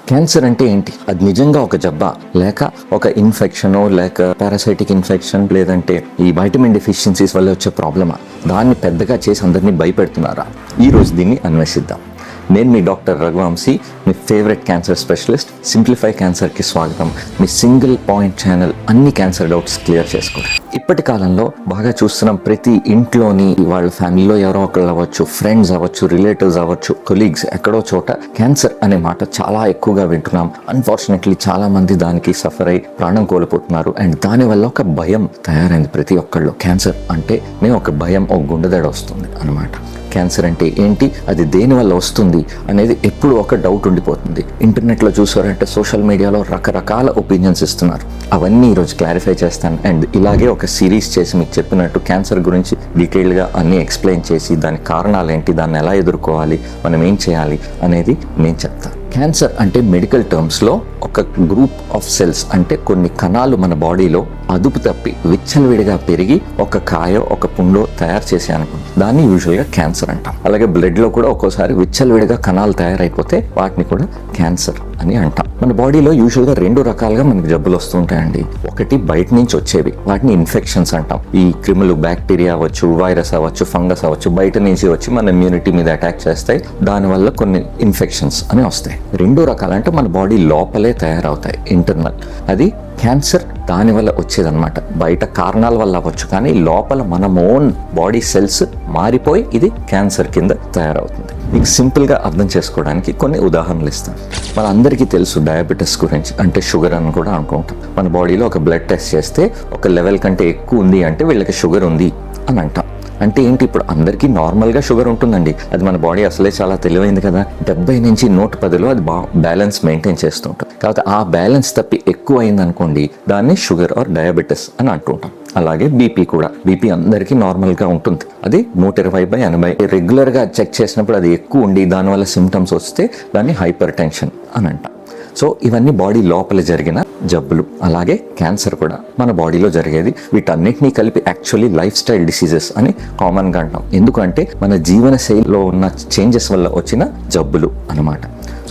Cancer అంటే ఏంటి? అది నిజంగా ఒక జబ్బా, లేక ఒక ఇన్ఫెక్షనో, లేక పారాసైటిక్ ఇన్ఫెక్షన్, లేదంటే ఈ వైటమిన్ డెఫిషియన్సీస్ వల్ల వచ్చే ప్రాబ్లమా? దాన్ని పెద్దగా చేసి అందరినీ భయపెడుతున్నారా? ఈరోజు దీన్ని అన్వేషిద్దాం. నేను మీ డాక్టర్ రఘువంశీ, మీ ఫేవరెట్ క్యాన్సర్ స్పెషలిస్ట్. సింప్లిఫై క్యాన్సర్కి స్వాగతం. మీ సింగిల్ పాయింట్ ఛానల్, అన్ని క్యాన్సర్ డౌట్స్ క్లియర్ చేసుకోండి. ఇప్పటి కాలంలో బాగా చూస్తున్నాం, ప్రతి ఇంట్లోని వాళ్ళ ఫ్యామిలీలో ఎవరో ఒకళ్ళు అవ్వచ్చు, ఫ్రెండ్స్ అవ్వచ్చు, రిలేటివ్స్ అవ్వచ్చు, కొలీగ్స్, ఎక్కడో చోట క్యాన్సర్ అనే మాట చాలా ఎక్కువగా వింటున్నాం. అన్ఫార్చునేట్లీ చాలా మంది దానికి సఫర్ అయి ప్రాణం కోల్పోతున్నారు. అండ్ దానివల్ల ఒక భయం తయారైంది ప్రతి ఒక్కళ్ళు. క్యాన్సర్ అంటే ఒక భయం, ఒక గుండెదడ వస్తుంది అనమాట. క్యాన్సర్ అంటే ఏంటి, అది దేనివల్ల వస్తుంది అనేది ఎప్పుడు ఒక డౌట్ ఉండిపోతుంది. ఇంటర్నెట్లో చూసారంటే సోషల్ మీడియాలో రకరకాల ఒపీనియన్స్ ఇస్తున్నారు. అవన్నీ ఈరోజు క్లారిఫై చేస్తాను. అండ్ ఇలాగే ఒక సిరీస్ చేసి మీకు చెప్పినట్టు క్యాన్సర్ గురించి డీటెయిల్గా అన్నీ ఎక్స్ప్లెయిన్ చేసి దాని కారణాలు ఏంటి, దాన్ని ఎలా ఎదుర్కోవాలి, మనం ఏం చేయాలి అనేది నేను చెప్తాను. క్యాన్సర్ అంటే మెడికల్ టర్మ్స్లో ఒక గ్రూప్ ఆఫ్ సెల్స్, అంటే కొన్ని కణాలు మన బాడీలో అదుపు తప్పి విచ్చలవిడిగా పెరిగి ఒక కాయో ఒక పుండో తయారు చేసి అనుకుంటాం. దాన్ని యూజువల్గా క్యాన్సర్ అంటాం. అలాగే బ్లడ్లో కూడా ఒక్కోసారి విచ్చలవిడిగా కణాలు తయారైపోతే వాటిని కూడా క్యాన్సర్ అని అంటాం. మన బాడీలో యూజువల్గా 2 రకాలుగా మనకి జబ్బులు వస్తూ ఉంటాయండి. ఒకటి బయట నుంచి వచ్చేవి, వాటిని ఇన్ఫెక్షన్స్ అంటాం. ఈ క్రిములు, బ్యాక్టీరియా అవ్వచ్చు, వైరస్ అవ్వచ్చు, ఫంగస్ అవ్వచ్చు, బయట నుంచి వచ్చి మన ఇమ్యూనిటీ మీద అటాక్ చేస్తాయి. దానివల్ల కొన్ని ఇన్ఫెక్షన్స్ అని వస్తాయి. 2 రకాలు అంటే మన బాడీ లోపలే తయారవుతాయి, ఇంటర్నల్. అది క్యాన్సర్ దానివల్ల వచ్చేదన్నమాట. బయట కారణాల వల్ల అవ్వచ్చు, కానీ లోపల మన ఓన్ బాడీ సెల్స్ మారిపోయి ఇది క్యాన్సర్ కింద తయారవుతుంది. మీకు సింపుల్గా అర్థం చేసుకోవడానికి కొన్ని ఉదాహరణలు ఇస్తాను. మన అందరికీ తెలుసు డయాబెటీస్ గురించి, అంటే షుగర్ అని కూడా అనుకుంటాం. మన బాడీలో ఒక బ్లడ్ టెస్ట్ చేస్తే ఒక లెవెల్ కంటే ఎక్కువ ఉంది అంటే వీళ్ళకి షుగర్ ఉంది అని అంటాం. అంటే ఏంటి, ఇప్పుడు అందరికీ నార్మల్గా షుగర్ ఉంటుందండి. అది మన బాడీ అసలే చాలా తెలివైంది కదా. 70 నుంచి 110లో అది బ్యాలెన్స్ మెయింటైన్ చేస్తూ ఉంటుంది. కాబట్టి ఆ బ్యాలెన్స్ తప్పి ఎక్కువ అయింది అనుకోండి, దాన్ని షుగర్ ఆర్ డయాబెటీస్ అని అంటుంటాం. అలాగే బీపీ కూడా, బీపీ అందరికీ నార్మల్గా ఉంటుంది. అది 120/80. రెగ్యులర్గా చెక్ చేసినప్పుడు అది ఎక్కువ ఉండి దానివల్ల సిమ్టమ్స్ వస్తే దాన్ని హైపర్ టెన్షన్ అని అంటాం. సో ఇవన్నీ బాడీ లోపల జరిగిన జబ్బులు. అలాగే క్యాన్సర్ కూడా మన బాడీలో జరిగేది. వీటన్నిటినీ కలిపి యాక్చువల్లీ లైఫ్ స్టైల్ డిసీజెస్ అని కామన్గా అంటాం. ఎందుకంటే మన జీవన శైలిలో ఉన్న చేంజెస్ వల్ల వచ్చిన జబ్బులు అన్నమాట.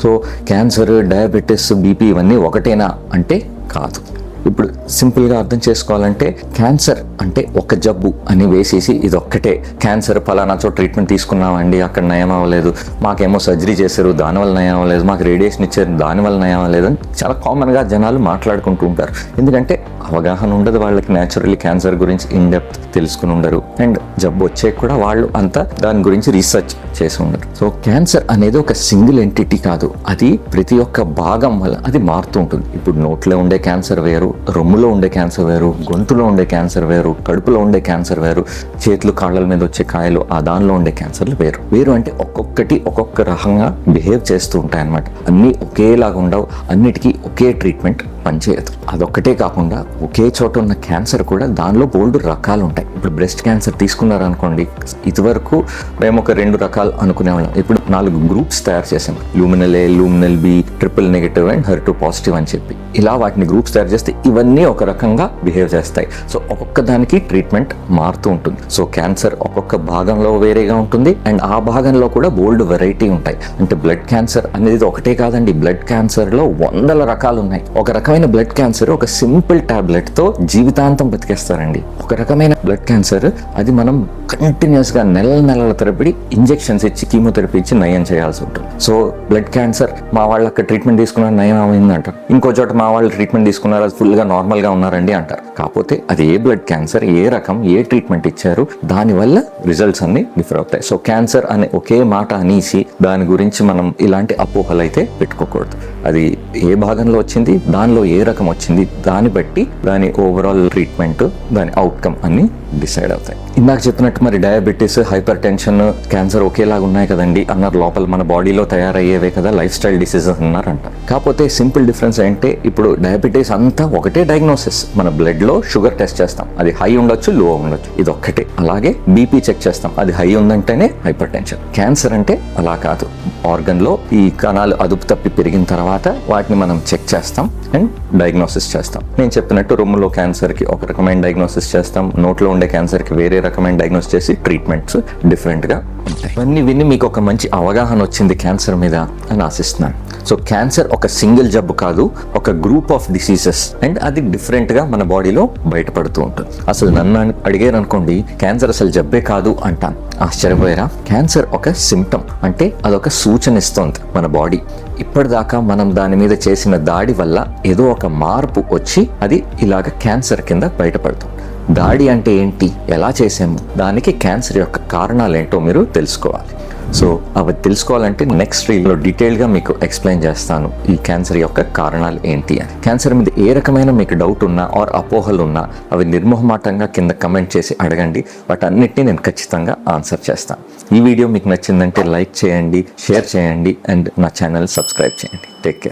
సో క్యాన్సర్, డయాబెటీస్, బీపీ ఇవన్నీ ఒకటేనా అంటే కాదు. ఇప్పుడు సింపుల్గా అర్థం చేసుకోవాలంటే క్యాన్సర్ అంటే ఒక జబ్బు అని వేసేసి ఇది ఒక్కటే క్యాన్సర్, ఫలానా చోట ట్రీట్మెంట్ తీసుకున్నామండి, అక్కడ నయం అవ్వలేదు, మాకేమో సర్జరీ చేశారు దానివల్ల నయం అవ్వలేదు, మాకు రేడియేషన్ ఇచ్చారు దానివల్ల నయం అవ్వలేదు అని చాలా కామన్గా జనాలు మాట్లాడుకుంటూ ఉంటారు. ఎందుకంటే అవగాహన ఉండదు వాళ్ళకి. న్యాచురల్లీ క్యాన్సర్ గురించి ఇన్ డెప్త్ తెలుసుకుని ఉండరు. అండ్ జబ్బు వచ్చే కూడా వాళ్ళు అంతా దాని గురించి రీసెర్చ్ చేసి ఉండరు. సో క్యాన్సర్ అనేది ఒక సింగిల్ ఎంటిటీ కాదు, అది ప్రతి ఒక్క భాగం వల్ల అది మారుతూ ఉంటుంది. ఇప్పుడు నోట్లో ఉండే క్యాన్సర్ వేరు, రొమ్ములో ఉండే క్యాన్సర్ వేరు, గొంతులో ఉండే క్యాన్సర్ వేరు, కడుపులో ఉండే క్యాన్సర్ వేరు, చేతులు కాళ్ళ మీద వచ్చే కాయలు ఆ దానిలో ఉండే క్యాన్సర్లు వేరు. వేరు అంటే ఒక్కొక్కటి ఒక్కొక్క రకంగా బిహేవ్ చేస్తూ ఉంటాయి అన్నమాట. అన్నీ ఒకేలాగా ఉండవు, అన్నిటికీ ఒకే ట్రీట్మెంట్ పనిచేయదు. అదొక్కటే కాకుండా ఒకే చోట ఉన్న క్యాన్సర్ కూడా దానిలో బోల్డ్ రకాలు ఉంటాయి. ఇప్పుడు బ్రెస్ట్ క్యాన్సర్ తీసుకున్నారనుకోండి, ఇదివరకు మేము ఒక 2 రకాలు అనుకునేవాళ్ళం. ఇప్పుడు 4 గ్రూప్స్ తయారు చేసాం. Luminal A, luminal B, triple negative and HER2 positive అని చెప్పి ఇలా వాటిని గ్రూప్స్ తయారు చేస్తే ఇవన్నీ ఒక రకంగా బిహేవ్ చేస్తాయి. సో ఒక్కొక్క దానికి ట్రీట్మెంట్ మారుతూ ఉంటుంది. సో క్యాన్సర్ ఒక్కొక్క భాగంలో వేరేగా ఉంటుంది. అండ్ ఆ భాగంలో కూడా బోల్డ్ వెరైటీ ఉంటాయి. అంటే బ్లడ్ క్యాన్సర్ అనేది ఒకటే కాదండి, బ్లడ్ క్యాన్సర్లో 100 రకాలు ఉన్నాయి. ఒక రకమైన బ్లడ్ క్యాన్సర్ ఒక సింపుల్ టాబ్లెట్ తో జీవితాంతం బతికేస్తారండి. ఒక రకమైన బ్లడ్ క్యాన్సర్ అది మనం కంటిన్యూస్ గా నెలల తరబడి ఇంజెక్షన్స్ ఇచ్చి, కీమోథెరపీ ఇచ్చి నయం చేయాల్సి ఉంటుంది. సో బ్లడ్ క్యాన్సర్ మా వాళ్ళకి ట్రీట్మెంట్ తీసుకున్నారు నయం అయింది అంటారు. ఇంకో చోట మా వాళ్ళు ట్రీట్మెంట్ తీసుకున్నారు అది ఫుల్ గా నార్మల్ గా ఉన్నారండి అంటారు. కాకపోతే అది ఏ బ్లడ్ క్యాన్సర్, ఏ రకం, ఏ ట్రీట్మెంట్ ఇచ్చారు, దానివల్ల రిజల్ట్స్ అన్ని డిఫర్ అవుతాయి. సో క్యాన్సర్ అనే ఒకే మాట అనేసి దాని గురించి మనం ఇలాంటి అపోహలు అయితే పెట్టుకోకూడదు. అది ఏ భాగంలో వచ్చింది, దానిలో ఏ రకం వచ్చింది, దాన్ని బట్టి దాని ఓవరాల్ ట్రీట్మెంట్, దాని అవుట్కమ్ అన్ని డిసైడ్ అవుతాయి. ఇందాక చెప్పినట్టు మరి డయాబెటీస్, హైపర్ టెన్షన్, క్యాన్సర్ ఒకేలాగా ఉన్నాయి కదండి అన్నారు. లోపల మన బాడీలో తయారయ్యేవే కదా, లైఫ్ స్టైల్ డిసీజెస్ అన్నారంట. కాకపోతే సింపుల్ డిఫరెన్స్ ఏంటంటే ఇప్పుడు డయాబెటీస్ అంతా ఒకటే డయాగ్నోసిస్. మన బ్లడ్ లో షుగర్ టెస్ట్ చేస్తాం, అది హై ఉండొచ్చు, లో ఉండొచ్చు, ఇది ఒక్కటే. అలాగే బీపీ చెక్ చేస్తాం, అది హై ఉందంటేనే హైపర్ టెన్షన్. క్యాన్సర్ అంటే అలా కాదు. ఆర్గన్ లో ఈ కణాలు అదుపు తప్పి పెరిగిన తర్వాత వాటిని మనం చెక్ చేస్తాం అండ్ డయాగ్నోసిస్ చేస్తాం. నేను చెప్పినట్టు రొమ్ములో క్యాన్సర్ కి ఒక రకమైన డయాగ్నోసిస్ చేస్తాం, నోట్లో ఉండే క్యాన్సర్ కి వేరే రకమైన డయాగ్నోసిస్ చేసి ట్రీట్మెంట్స్ డిఫరెంట్ గా ఉంటాయి. ఇవన్నీ విని మీకు ఒక మంచి అవగాహన వచ్చింది క్యాన్సర్ మీద అని ఆశిస్తున్నాను. సో క్యాన్సర్ ఒక సింగిల్ జబ్బు కాదు, ఒక గ్రూప్ ఆఫ్ డిసీజెస్, అండ్ అది డిఫరెంట్గా మన బాడీలో బయటపడుతూ ఉంటుంది. అసలు నన్ను అడిగారు అనుకోండి, క్యాన్సర్ అసలు జబ్బే కాదు అంటాను. ఆశ్చర్యపోయారా? క్యాన్సర్ ఒక సిమ్టమ్, అంటే అదొక సూచన ఇస్తోంది మన బాడీ. ఇప్పటిదాకా మనం దాని మీద చేసిన దాడి వల్ల ఏదో ఒక మార్పు వచ్చి అది ఇలాగ క్యాన్సర్ కింద బయటపడుతుంది. దాడి అంటే ఏంటి, ఎలా చేసాము, దానికి క్యాన్సర్ యొక్క కారణాలు ఏంటో మీరు తెలుసుకోవాలి. సో అవి తెలుసుకోవాలంటే నెక్స్ట్ రీల్లో డీటెయిల్గా మీకు ఎక్స్ప్లెయిన్ చేస్తాను ఈ క్యాన్సర్ యొక్క కారణాలు ఏంటి అని. క్యాన్సర్ మీద ఏ రకమైన మీకు డౌట్ ఉన్నా ఆర్ అపోహలు ఉన్నా అవి నిర్మోహమాటంగా కింద కమెంట్ చేసి అడగండి. వాటన్నిటిని నేను ఖచ్చితంగా ఆన్సర్ చేస్తాను. ఈ వీడియో మీకు నచ్చిందంటే లైక్ చేయండి, షేర్ చేయండి, అండ్ నా ఛానల్ సబ్స్క్రైబ్ చేయండి. Take care.